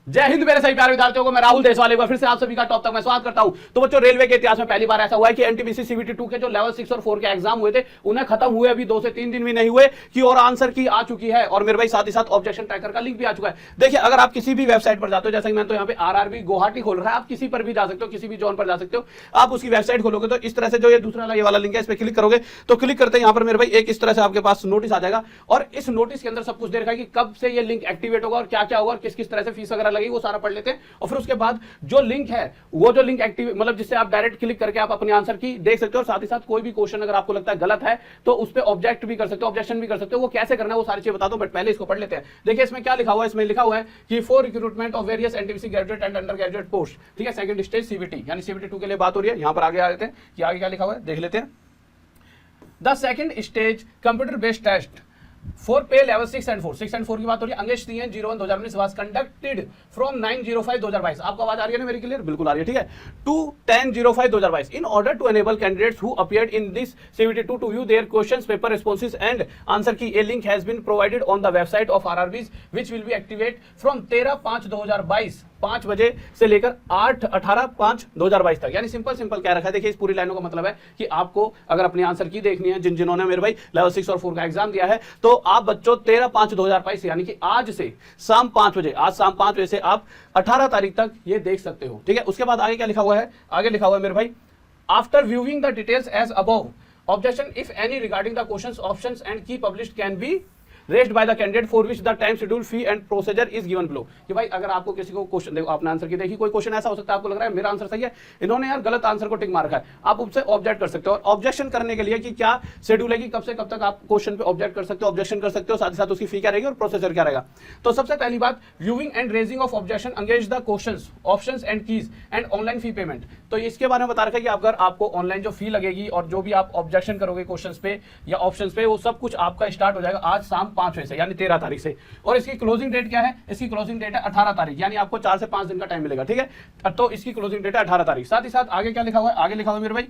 जय हिंद मेरे सभी प्यारे विद्यार्थियों को, मैं राहुल देशवाल एक बार फिर से आप सभी का टॉप तक मैं स्वागत करता हूं। तो बच्चों, रेलवे के इतिहास में पहली बार ऐसा हुआ है कि एनटीपीसी सीबीटी 2 के जो लेवल 6 और 4 के एग्जाम हुए थे उन्हें खत्म हुए अभी 2 से 3 दिन भी नहीं हुए कि और आंसर की आ चुकी है। और मेरे भाई साथ ही साथ ऑब्जेक्शन ट्रैकर का लिंक भी आ चुका है। देखिए, अगर आप किसी भी वेबसाइट पर जाते हो, जैसे कि मैं तो यहाँ पे आरआरबी गुवाहाटी खोल रहा है, आप किसी पर भी जा सकते हो, किसी भी जोन पर जा सकते हो, आप उसकी वेबसाइट खोलोगे तो इस तरह से जो ये दूसरा ये वाला लिंक है इस पर क्लिक करोगे तो क्लिक करते हैं यहाँ पर मेरे भाई एक इस तरह से आपके पास नोटिस आ जाएगा। और इस नोटिस के अंदर सब कुछ दे रखा है कि कब से ये लिंक एक्टिवेट होगा और क्या क्या होगा और किस किस तरह से फीस वगैरह लगेगी, वो सारा पढ़ लेते हैं। और फिर उसके बाद जो लिंक है वो जो लिंक एक्टिव मतलब जिससे आप डायरेक्ट क्लिक करके आप अपने आंसर की देख सकते हो। और साथ ही साथ कोई भी क्वेश्चन अगर आपको लगता है गलत है तो उस पर ऑब्जेक्ट भी कर सकते हो, ऑब्जेक्शन भी कर सकते हो। वो कैसे करना है वो सारी चीज बता दो, बट पहले इसको पढ़ लेते हैं। देखिए इसमें क्या लिखा हुआ है, इसमें लिखा हुआ है कि for recruitment of various NTPC graduate and under graduate post, ठीक है, सेकंड स्टेज सीबीटी यानी सीबीटी 2 के लिए बात हो रही है। यहां पर आगे आ जाते हैं कि आगे क्या लिखा हुआ है, देख लेते हैं। The second stage computer based test for pay level 6 and 4 की बात हो रही है। अंगेश 01/2019 वाज कंडक्टेड फ्रॉम 9/05/2022। आपको आवाज आ रही है ना मेरी क्लियर? बिल्कुल आ रही है, ठीक है। To 10/05/2022 in order to enable candidates who appeared in this CBT 2 to view their questions, paper responses and answer key a link has been provided on the website of RRBs which will be activate from 13/5/2022 5 बजे से लेकर 18/5/2022 तक। यानी simple कह रखा है। देखिए इस पूरी लाइनों का मतलब है कि आपको अगर अपनी आंसर की देखनी है, जिन्होंने मेरे भाई लेवल 6 और 4 का एग्जाम दिया है, तो आप बच्चों 13/5/2022 यानी कि आज से शाम 5 बजे, आज शाम 5 बजे से आप 18 तारीख तक ये देख सकते हो, ठीक है। उसके बाद आगे क्या लिखा हुआ है, आगे लिखा हुआ है मेरे भाई, after viewing the details as above, objection if any regarding the questions options and key published can be raised by the candidate for which the time schedule fee and procedure is given below. कि भाई अगर आपको किसी को question, देखो आपने answer की देखी, कोई क्वेश्चन ऐसा हो सकता है आपको लग रहा है मेरा आंसर सही है, इन्होंने यार गलत आंसर को टिक मार रखा है, आप उससे ऑब्जेक्ट कर सकते हो। और ऑब्जेक्शन करने के लिए कि क्या शेड्यूल है कि कब से कब तक आप क्वेश्चन पे ऑब्जेक्ट कर सकते हो, ऑब्जेक्शन कर सकते हो, साथ ही साथ उसकी फी क्या रहेगी और प्रोसीजर क्या रहेगा। तो सबसे पहली बात, viewing and raising of objection against the questions options and keys and online fee payment. तो इसके बारे में बता रखा है कि अगर आपको ऑनलाइन जो फी लगेगी और जो भी आप ऑब्जेक्शन करोगे क्वेश्चंस पे या ऑप्शंस पे, वो सब कुछ आपका स्टार्ट हो जाएगा आज शाम 5 बजे से यानी 13 तारीख से। और इसकी क्लोजिंग डेट क्या है? इसकी क्लोजिंग डेट है 18 तारीख, यानी आपको 4 से 5 दिन का टाइम मिलेगा, ठीक है। तो इसकी क्लोजिंग डेट है 18 तारीख। साथ ही साथ आगे क्या लिखा हुआ है, आगे लिखा हुआ है मेरे भाई,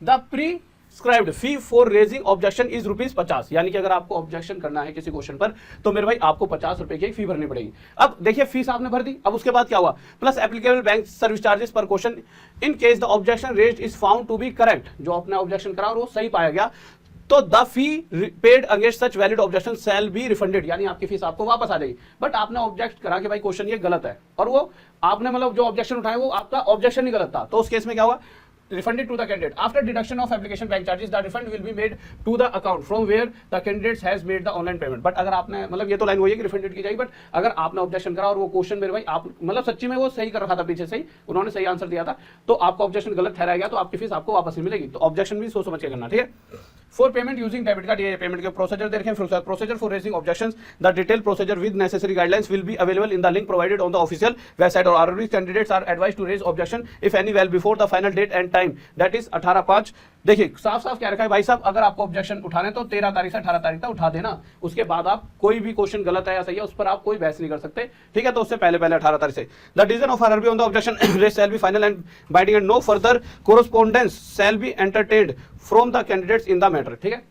the prescribed fee for raising objection is ₹50। यानी कि अगर आपको ऑब्जेक्शन करना है किसी क्वेश्चन पर तो मेरे भाई आपको 50 रुपए की फी भरनी पड़ेगी। अब देखिए फीस आपने भर दी, अब उसके बाद क्या हुआ, plus applicable bank service charges per question in case the objection raised is found to be correct. जो आपने ऑब्जेक्शन करा और वो सही पाया गया तो the fee paid against such valid objection shall be refunded, यानी आपकी फीस आपको वापस आ जाएगी। बट आपने ऑब्जेक्ट करा कि भाई क्वेश्चन ये गलत है और वो आपने मतलब जो ऑब्जेक्शन उठाया वो आपका ऑब्जेक्शन ही गलत था, तो उस केस में क्या हुआ, refunded to the candidate after deduction of application bank charges the refund will be made to the account from where the candidate has made the online payment। But अगर आपने मतलब ये तो लाइन वही है कि रिफंडेड की जाएगी, बट अगर आपने ऑब्जेक्शन करा और वो क्वेश्चन मेरे भाई आप मतलब सच्ची में वो सही कर रखा था, पीछे से ही उन्होंने सही आंसर दिया था, तो आपका ऑब्जेक्शन गलत ठहराया गया तो आपकी फीस आपको वापस ही मिलेगी। तो ऑब्जेक्शन भी सोच समझ के करना, ठीक है। For payment using debit card, ये पेमेंट के प्रोसीजर देखें। Procedure for raising objections, the detail procedure with necessary guidelines will be available in the link provided on the official website और RRB candidates are advised to raise objection if any well before the final date and time that is 18/5। देखिए साफ साफ क्या रखा है भाई साहब, अगर आपको ऑब्जेक्शन उठाने तो 13 तारीख से 18 तारीख तक उठा देना। उसके बाद आप कोई भी क्वेश्चन गलत है या सही है उस पर आप कोई बहस नहीं कर सकते, ठीक है। तो उससे पहले 18 तारीख से the decision of RRB on the objection raise shall be final and binding and no further correspondence shall be entertained from the candidates in the matter, ठीक है।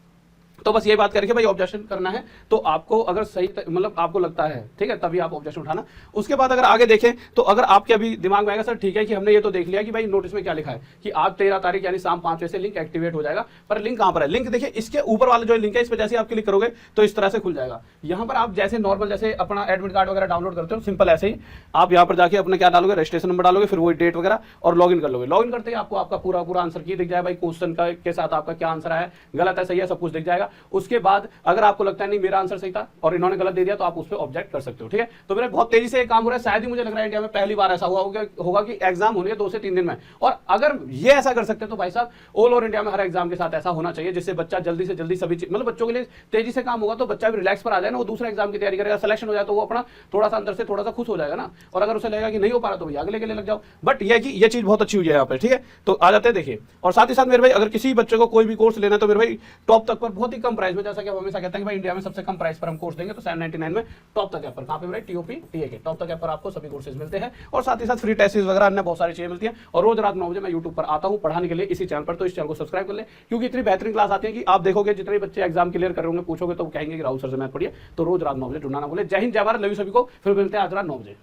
तो बस ये बात करके भाई ऑब्जेक्शन करना है तो आपको अगर सही मतलब आपको लगता है, ठीक है, तभी आप ऑब्जेक्शन उठाना। उसके बाद अगर आगे देखें तो अगर आपके अभी दिमाग में आएगा सर ठीक है कि हमने ये तो देख लिया कि भाई नोटिस में क्या लिखा है कि आज 13 तारीख यानी शाम 5 बजे से लिंक एक्टिवेट हो जाएगा, पर लिंक कहां पर है? लिंक देखिए इसके ऊपर वाला जो लिंक है इस पर जैसे आप क्लिक करोगे तो इस तरह से खुल जाएगा। यहां पर आप जैसे नॉर्मल जैसे अपना एडमिट कार्ड वगैरह डाउनलोड करते हो, सिंपल ऐसे ही आप यहां पर जाके अपना क्या डालोगे, रजिस्ट्रेशन नंबर डालोगे, फिर वही डेट वगैरह और लॉगिन कर लोगे। लॉगिन करते ही आपको आपका पूरा आंसर की दिख जाए, भाई क्वेश्चन का के साथ आपका क्या आंसर है, गलत है सही है सब कुछ दिख जाएगा। उसके बाद अगर आपको लगता है नहीं मेरा आंसर सही था और इन्होंने गलत दे दिया तो आप उस पर ऑब्जेक्ट कर सकते हो, ठीक है। तो मेरे बहुत तेजी से काम हो रहा है, शायद ही मुझे लग रहा है इंडिया में पहली बार ऐसा होगा कि एग्जाम होने 2 से 3 दिन में। और अगर ये ऐसा कर सकते हैं तो भाई साहब ऑल ओवर इंडिया में हर एग्जाम के साथ ऐसा होना चाहिए, जिससे बच्चा जल्दी से जल्दी सभी मतलब बच्चों के लिए तेजी से काम होगा तो बच्चा भी रिलैक्स पर आ जाए ना, वो दूसरे एग्जाम की तैयारी करेगा, सिलेक्शन हो जाए तो वो अपना थोड़ा सा अंदर से थोड़ा सा खुश हो जाएगा ना। और अगर उसे लगेगा कि नहीं हो पा रहा तो भैया अगले के लिए लग जाओ। बट ये चीज बहुत अच्छी हुई है यहाँ पे, ठीक है। तो आ जाते हैं देखिए। और साथ ही साथ मेरे भाई अगर किसी बच्चे को कोई भी कोर्स लेना है तो मेरे भाई टॉप तक पर बहुत ही ही कम प्राइस में, जैसा कि हम हमेशा कहते हैं कि भाई इंडिया में सबसे कम प्राइस पर हम कोर्स देंगे, तो 799 में टॉप तक ऐप पर, कहाँ पे भाई TOP TA के टॉप तक ऐप पर आपको सभी कोर्सेज मिलते हैं, और साथ ही साथ फ्री टेस्ट वगैरह अन्य बहुत सारी चीजें मिलती हैं। और रोज रात 9 बजे मैं यूट्यूब पर आता हूँ पढ़ाने के लिए इसी चैनल पर, तो इस चैनल को सब्सक्राइब कर ले, क्योंकि इतनी बेहतरीन क्लास आती है कि आप देखोगे जितने बच्चे एग्जाम क्लियर कर रहे होंगे, पूछोगे तो कहेंगे कि राहुल सर से मैथ पढ़िए। तो रोज रात 9 बजे जुड़ना ना भूले। जय हिंद, जय भारत, लव यू सभी को। फिर मिलते हैं आज रात 9 बजे।